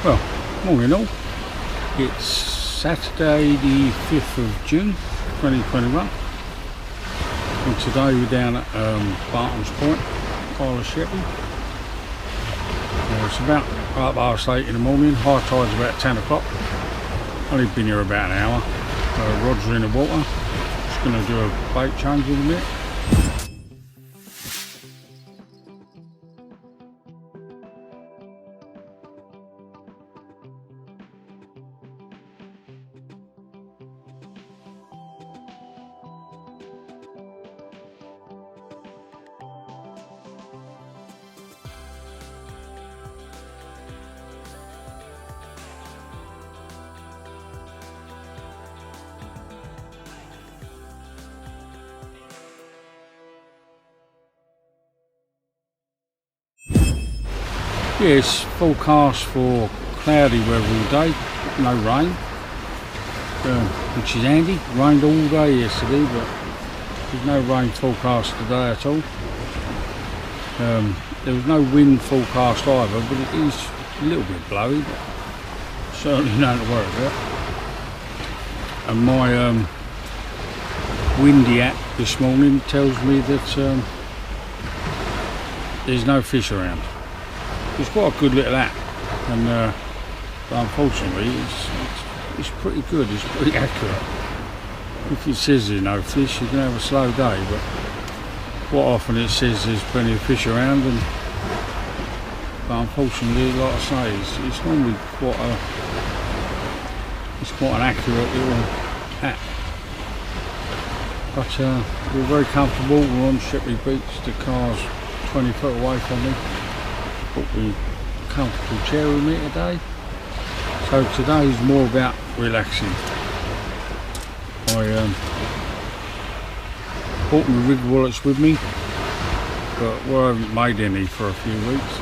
Well, morning all. It's Saturday the 5th of June 2021 and today we're down at Barton's Point, Isle of Sheppey. It's about 8:30 in the morning, high tide's about 10 o'clock. Only been here about an hour. Rods are in the water, just going to do a bait change in a minute. Yeah, it's forecast for cloudy weather all day, no rain, which is handy. Rained all day yesterday, but there's no rain forecast today at all. There was no wind forecast either, but it is a little bit blowy, but certainly nothing to worry about. And my windy app this morning tells me that there's no fish around. It's quite a good little app, and but unfortunately it's pretty good, it's pretty accurate. If it says there's no fish, you can have a slow day, but quite often it says there's plenty of fish around, but unfortunately, like I say, it's normally quite an accurate little app. But we're very comfortable, we're on Sheppey Beach, the car's 20 foot away from me. Got the comfortable chair with me today, so today is more about relaxing. I bought my rig wallets with me, but I haven't made any for a few weeks.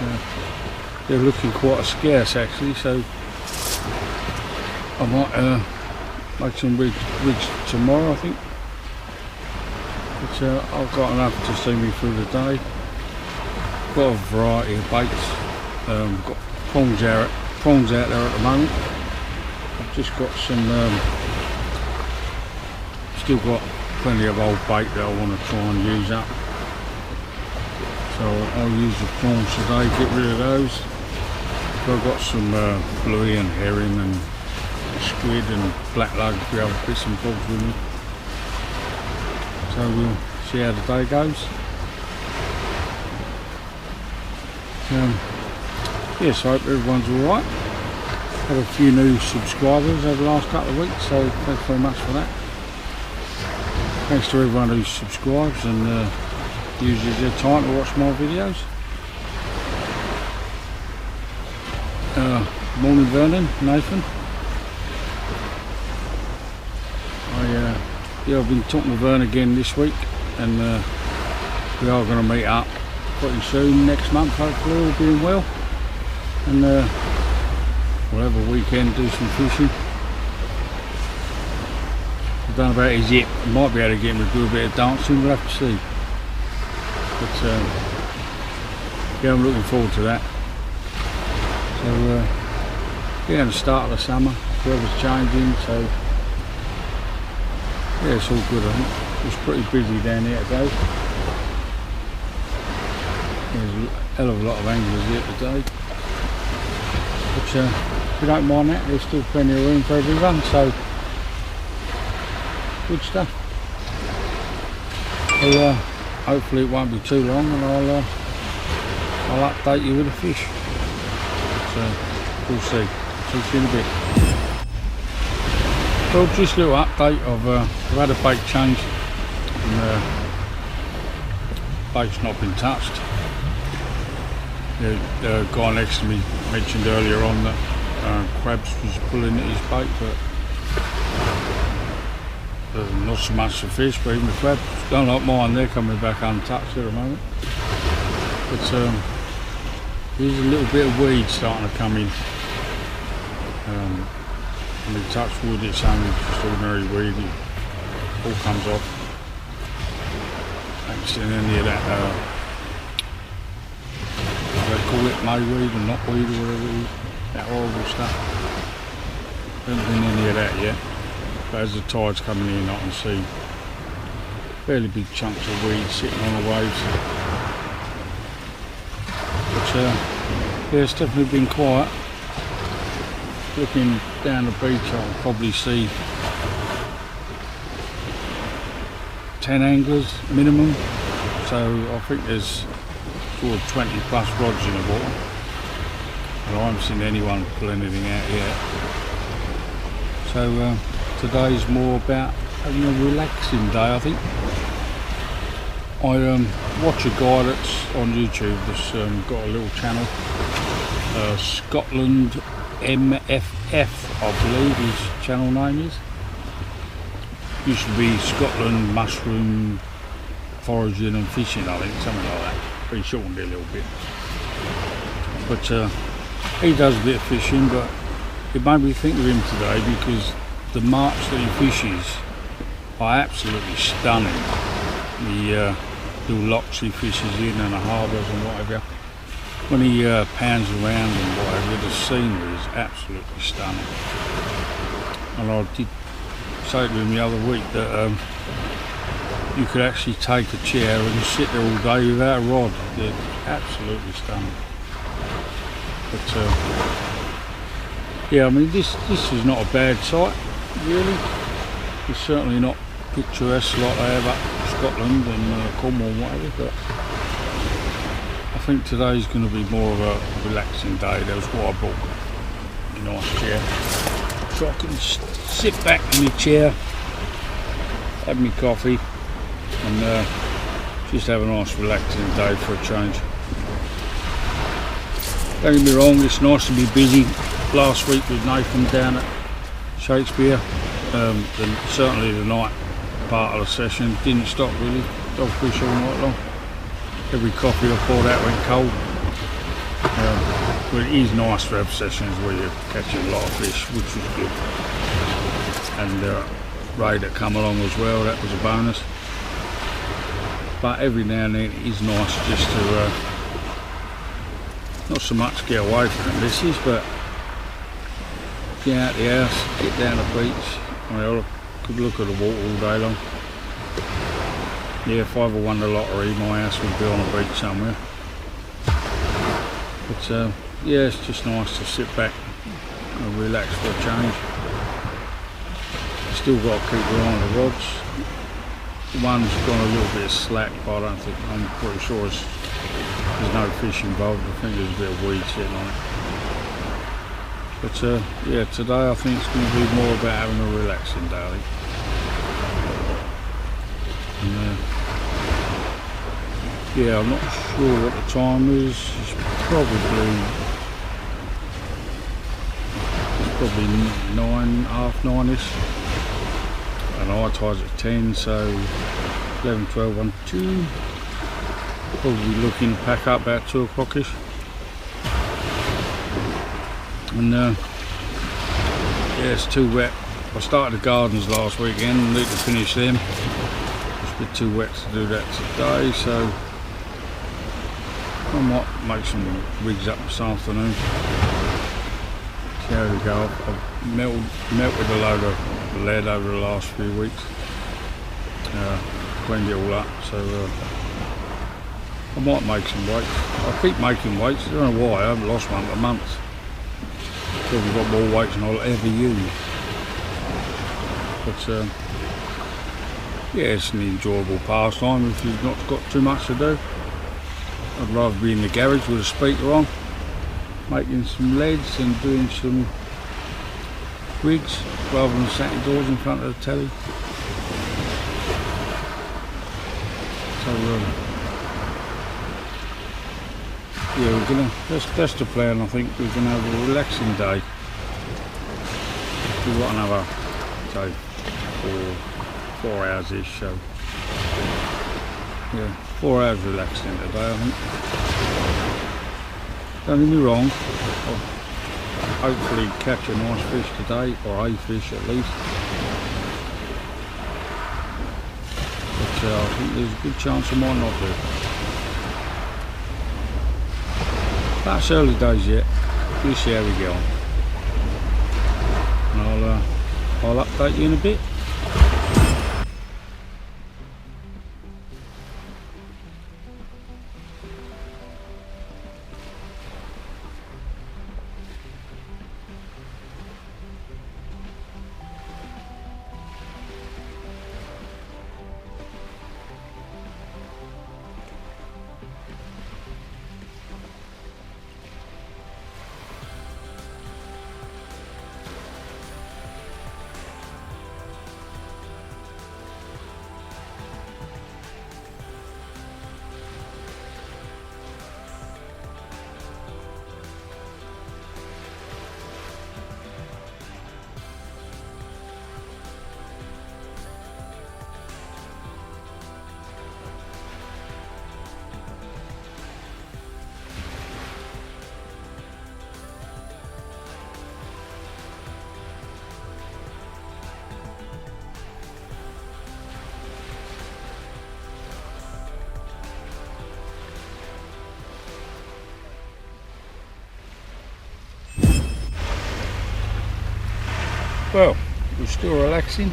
They're looking quite scarce actually, so I might make some rigs tomorrow I think. But I've got enough to see me through the day. Got a variety of baits. Got prawns out there at the moment. I've just got some. Still got plenty of old bait that I want to try and use up. So I'll use the prawns today. Get rid of those. So I've got some bluey and herring and squid and black lug, the other bits and bobs with me. So we'll see how the day goes. Yes, I hope everyone's alright. Had a few new subscribers over the last couple of weeks, so thanks very much for that. Thanks to everyone who subscribes and uses their time to watch my videos. Morning Vernon, Nathan. I've been talking to Vern again this week, and we are going to meet up pretty soon, next month hopefully, all being well, and we'll have a weekend, do some fishing. I don't know about his yet, I might be able to get him to do a bit of dancing, we'll have to see. But yeah, I'm looking forward to that. So yeah, the start of the summer, weather's changing, so yeah, it's all good I think. It's pretty busy down here today. There's a hell of a lot of anglers here today, but we don't mind that, there's still plenty of room for everyone, so good stuff. Well, hopefully it won't be too long, and I'll update you with the fish. So we'll see. See you in a bit. Well, just a little update. I've had a bait change, and bait's not been touched. The guy next to me mentioned earlier on that crabs was pulling at his bait, but not so much the fish, but even the crabs. Don't like mine, they're coming back untouched at the moment. But there's a little bit of weed starting to come in. When we touch wood, it's only just ordinary weed, it all comes off. I ain't seen any of that call it mayweed or knotweed or whatever it is, that horrible stuff. Haven't been any of that yet, but as the tide's coming in I can see fairly big chunks of weed sitting on the waves. But yeah, it's definitely been quiet. Looking down the beach I'll probably see 10 anglers minimum, so I think there's sort of 20 plus rods in the water, and I haven't seen anyone pull anything out yet. So today's more about having a relaxing day, I think. I watch a guy that's on YouTube that's got a little channel, Scotland MFF I believe his channel name is. Used to be Scotland Mushroom Foraging and Fishing, I think, something like that. He shortened it a little bit. But he does a bit of fishing, but it made me think of him today because the marks that he fishes are absolutely stunning. The little locks he fishes in and the harbours and whatever. When he pans around and whatever, the scenery is absolutely stunning. And I did say to him the other week that you could actually take a chair and sit there all day without a rod. They're absolutely stunning. But yeah, I mean this is not a bad sight, really. It's certainly not picturesque like they have up Scotland and Cornwall and whatever, but I think today's going to be more of a relaxing day. That was what I brought, a nice chair, so I can sit back in my chair, have my coffee, and just have a nice relaxing day for a change. Don't get me wrong, it's nice to be busy. Last week with Nathan down at Shakespeare, certainly the night part of the session didn't stop really, dogfish all night long. Every coffee I poured out went cold. But it is nice to have sessions where you're catching a lot of fish, which was good. And Ray that come along as well, that was a bonus. But every now and then it is nice just to not so much get away from the missus, but get out the house, get down the beach. I mean, I could look at the water all day long. Yeah, if I ever won the lottery, my house would be on a beach somewhere. But yeah, it's just nice to sit back and relax for a change. Still got to keep an eye on the rods. One's gone a little bit slack, but I'm pretty sure there's no fish involved. I think there's a bit of weed sitting on it. But yeah, today I think it's going to be more about having a relaxing day, I think. And, yeah, I'm not sure what the time is. It's probably 9, half 9ish. And high tide's at 10, so 11, 12, 1, 2. Probably looking to pack up about 2 o'clock-ish. And yeah, it's too wet. I started the gardens last weekend and need to finish them. It's a bit too wet to do that today, so I might make some rigs up this afternoon. See how we go. I've melted a load of lead over the last few weeks. Cleaned it all up, so I might make some weights. I keep making weights. I don't know why. I haven't lost one for months. Probably got more weights than I'll ever use. But yeah, it's an enjoyable pastime if you've not got too much to do. I'd rather be in the garage with a speaker on, making some leads and doing some rigs rather than sat indoors in front of the telly. So yeah, we're gonna. That's the plan. I think we're gonna have a relaxing day. We've got another, say, 4 hours ish. So yeah, 4 hours relaxing today. I think. Don't get me wrong. I'll hopefully catch a nice fish today, or a fish at least. But I think there's a good chance I might not do. That's early days yet. We'll see how we get on. And I'll update you in a bit. Well, we're still relaxing.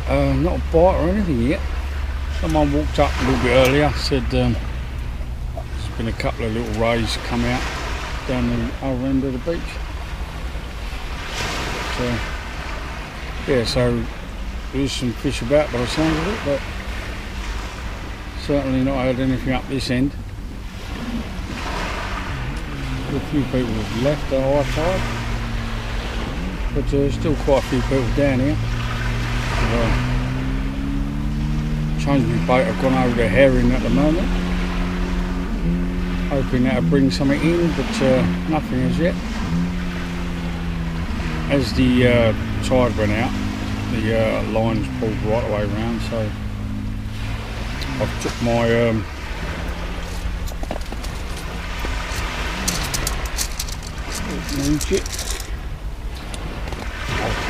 Not a bite or anything yet. Someone walked up a little bit earlier, said there's been a couple of little rays come out down the other end of the beach. So, yeah, so there is some fish about by the sound of it, but certainly not had anything up this end. A few people have left at high tide. But there's still quite a few people down here. Changed my boat, I've gone over to herring at the moment. Hoping that'll bring something in, but nothing as yet. As the tide went out, the lines pulled right away around, so I've took my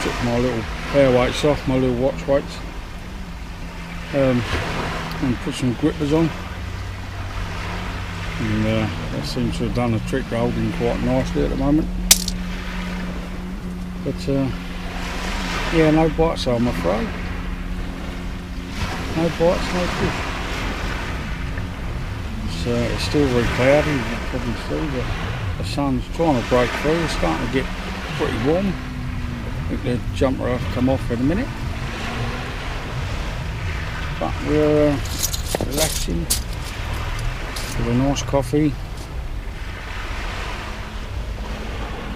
took my little pair weights off, my little watch weights, and put some grippers on, and that seems to have done the trick, holding quite nicely at the moment. But yeah, no bites, I'm afraid. No bites, no fish. It's still very cloudy, you can probably see that the sun's trying to break through. It's starting to get pretty warm. I think the jumper will come off in a minute, but we're relaxing with a nice coffee,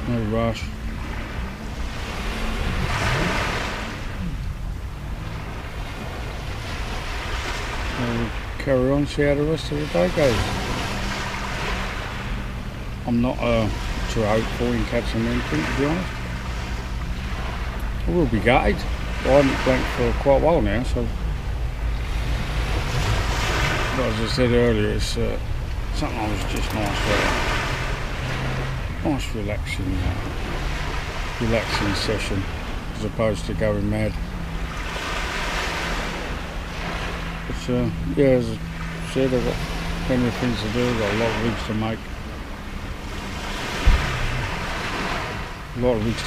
no rush. We'll carry on, see how the rest of the day goes. I'm not too hopeful in catching anything, to be honest. I will be gutted. I haven't blanked for quite a while now, so but as I said earlier, it's sometimes just nice, relaxing session as opposed to going mad. But yeah, as I said, I've got plenty of things to do. I've got a lot of rigs to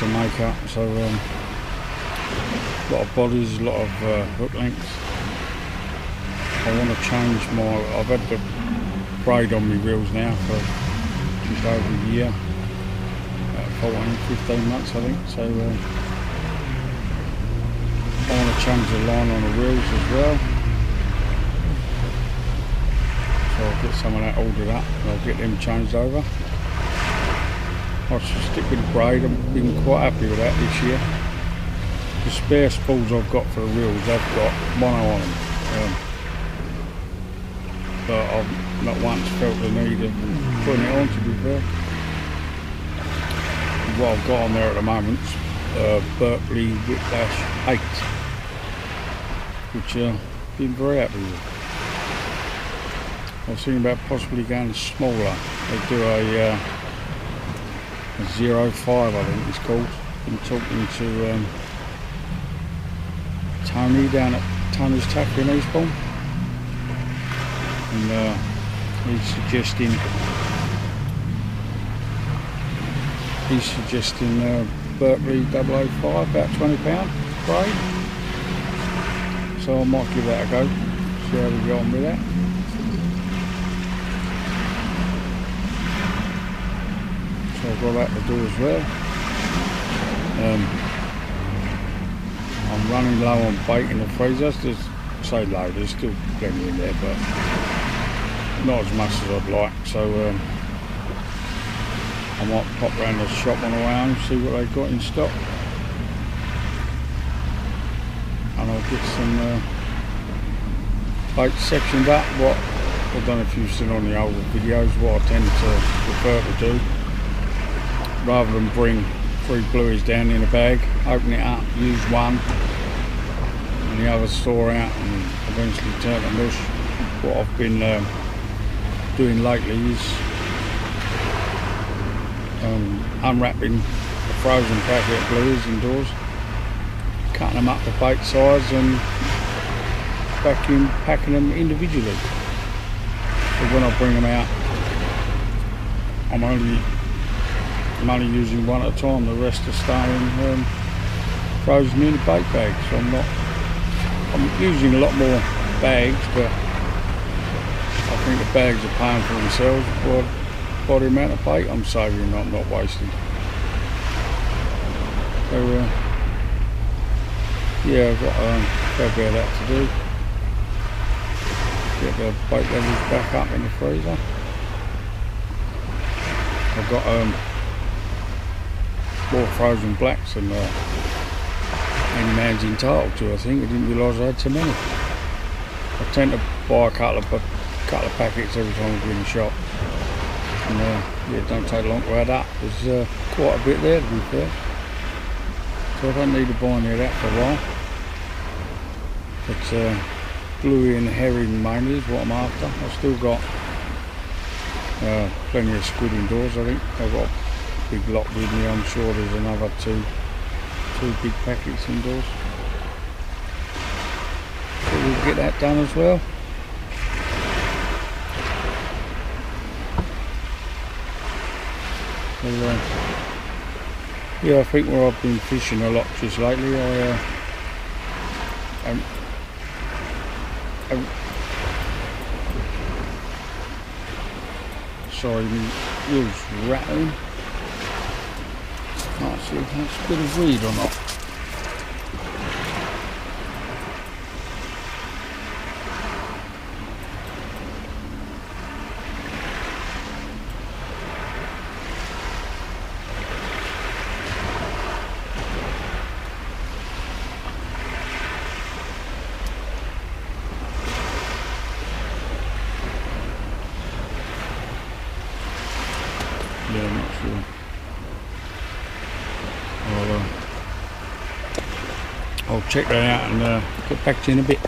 make up, so a lot of bodies, a lot of hook lengths. I want to change I've had the braid on my reels now for just over a year, 15 months I think, so I want to change the line on the reels as well. So I'll get some of that ordered up and I'll get them changed over. I'll stick with the braid. I've been quite happy with that this year. The spare spools I've got for the reels, I've got mono on them, but I've not once felt the need of putting it on, to be fair. What I've got on there at the moment is Berkeley Whiplash 8, which I've been very happy with. I was thinking about possibly going smaller. They do a 05, I think it's called. Been talking to Tony down at Tony's Tackle in Eastbourne, and He's suggesting Berkeley 005, about £20 grade. So I might give that a go, see how we get on with that. So I've got that to do as well. I'm running low on bait in the freezer. Say low, there's still plenty in there, but not as much as I'd like. So I might pop round the shop on the way home, see what they've got in stock, and I'll get some bait sectioned up. What I don't know if you've seen on the older videos, what I tend to prefer to do, rather than bring 3 blueies down in a bag, open it up, use one, and the others thaw out and eventually turn to mush. What I've been doing lately is unwrapping a frozen packet of blueies indoors, cutting them up to bait size and packing them individually. So when I bring them out, I'm only using one at a time. The rest are staying frozen in a bait bag. So I'm using a lot more bags, but I think the bags are paying for themselves by the amount of bait I'm saving, I'm not wasting. So yeah, I've got a fair bit of that to do. Get the bait levels back up in the freezer. I've got more frozen blacks than any man's entitled to, I think. I didn't realise I had so many. I tend to buy a couple of packets every time I go in the shop. And yeah, it don't take long to add up. There's quite a bit there, to be fair. So I don't need to buy any of that for a while. But bluey and herring mainly is what I'm after. I've still got plenty of squid indoors, I think. I've got a big lot with me. I'm sure there's another two big packets indoors. So we'll get that done as well. So, yeah, I think where I've been fishing a lot just lately, sorry, my wheel's rattling. Can't see if that's a bit of weed or not. Yeah, I'm not sure. I'll check that out and get back to you in a bit.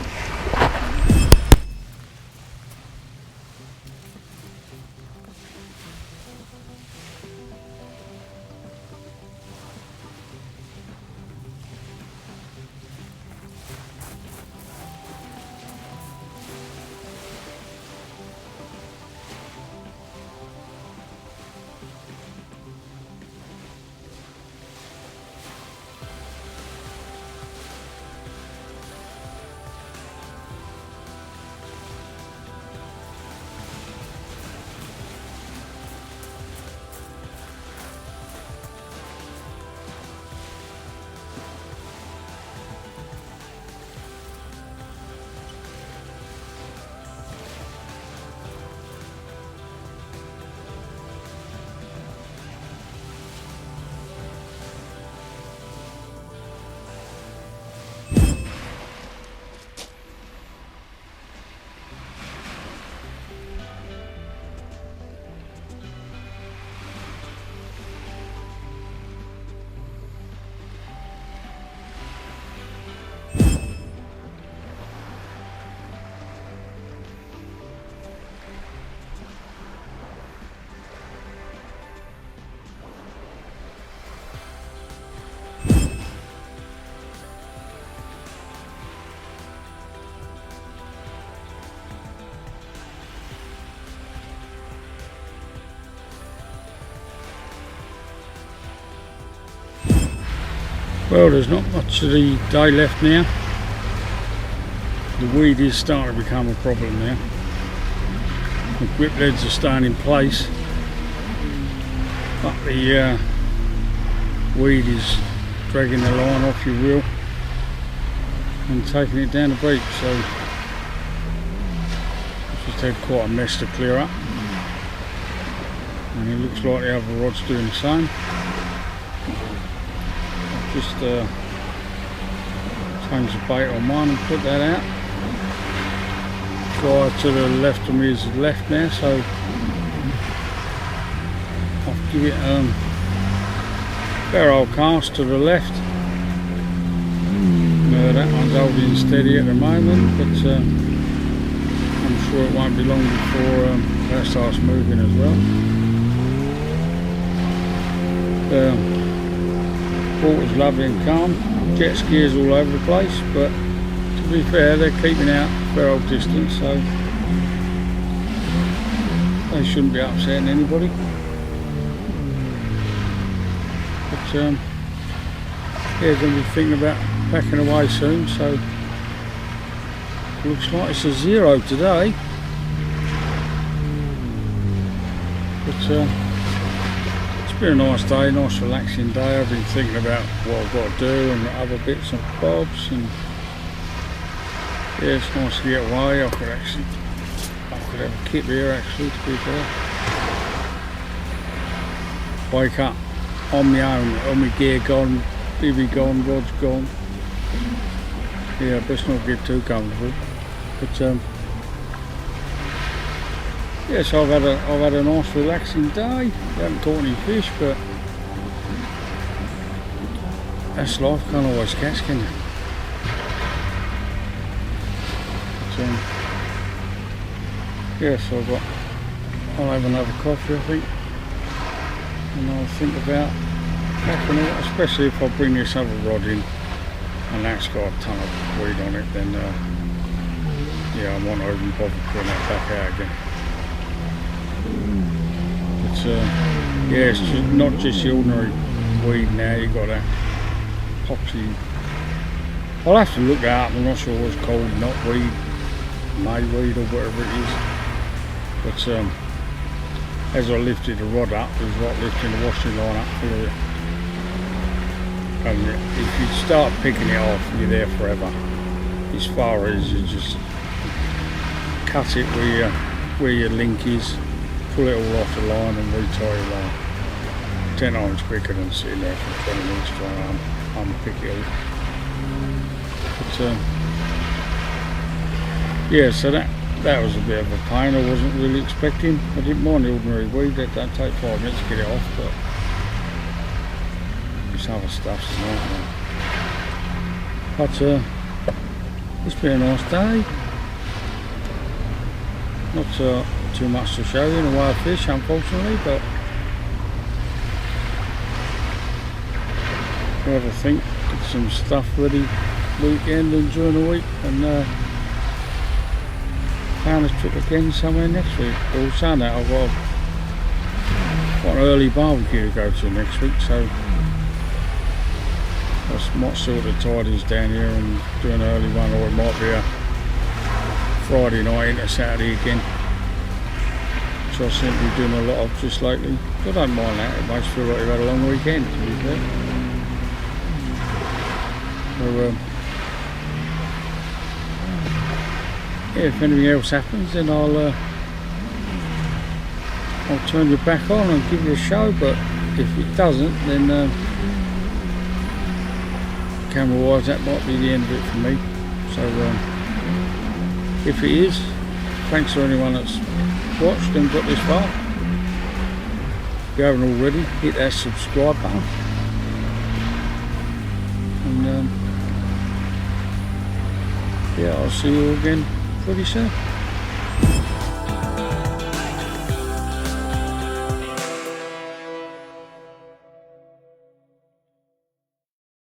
Well, there's not much of the day left now. The weed is starting to become a problem now. The grip leads are staying in place, but the weed is dragging the line off your reel and taking it down the beach. So just had quite a mess to clear up, and it looks like the other rod's doing the same. Just change the bait on mine and put that out. Guy to the left of me is left now, so I'll give it fair old cast to the left. That one's holding steady at the moment, but I'm sure it won't be long before that starts moving as well. Water's lovely and calm, jet skiers all over the place, but to be fair, they're keeping out a fair old distance, so they shouldn't be upsetting anybody. But yeah, going to be thinking about packing away soon, so looks like it's a 0 today. But it's been a nice day, nice relaxing day. I've been thinking about what I've got to do and other bits and bobs, and yeah, it's nice to get away. I could have a kip here actually, to be fair. Wake up on my own, all my gear gone, bivvy gone, rod's gone. Yeah, best not get too comfortable. But yeah, so I've had a nice relaxing day. Haven't caught any fish, but that's life. Can't always catch, can you? But, yeah, so I'll have another coffee, I think, and I'll think about packing it, especially if I bring this other rod in and that's got a ton of weed on it, then yeah, I won't even bother putting that back out again. But yeah, it's just not just the ordinary weed now, you've got that poxy. I'll have to look that up, I'm not sure what it's called, not weed, mayweed or whatever it is. But as I lifted the rod up, it was like lifting the washing line up for you. And if you start picking it off, you're there forever. As far as you just cut it where your link is, pull it all off the line and retie your line. 10 times quicker than sitting there for 20 minutes trying to unpick it all. But yeah, so that was a bit of a pain. I wasn't really expecting. I didn't mind the ordinary weed, that don't take 5 minutes to get it off, but other stuff's a nightmare. But it's been a nice day. Not too much to show you in the way of fish, unfortunately, but we'll have a think, get some stuff ready weekend and during the week, and plan a trip again somewhere next week. Or Sunday, I've got an early barbecue to go to next week, so I might sort the tidings down here and do an early one, or it might be a Friday night into Saturday again, which I seem to be doing a lot of just lately. I don't mind that, it makes me feel like you've had a long weekend, to be fair. So yeah, if anything else happens, then I'll turn you back on and give you a show, but if it doesn't, then camera wise that might be the end of it for me. So if it is, thanks to anyone that's watched and got this far. If you haven't already, hit that subscribe button, and yeah, I'll see you again pretty soon.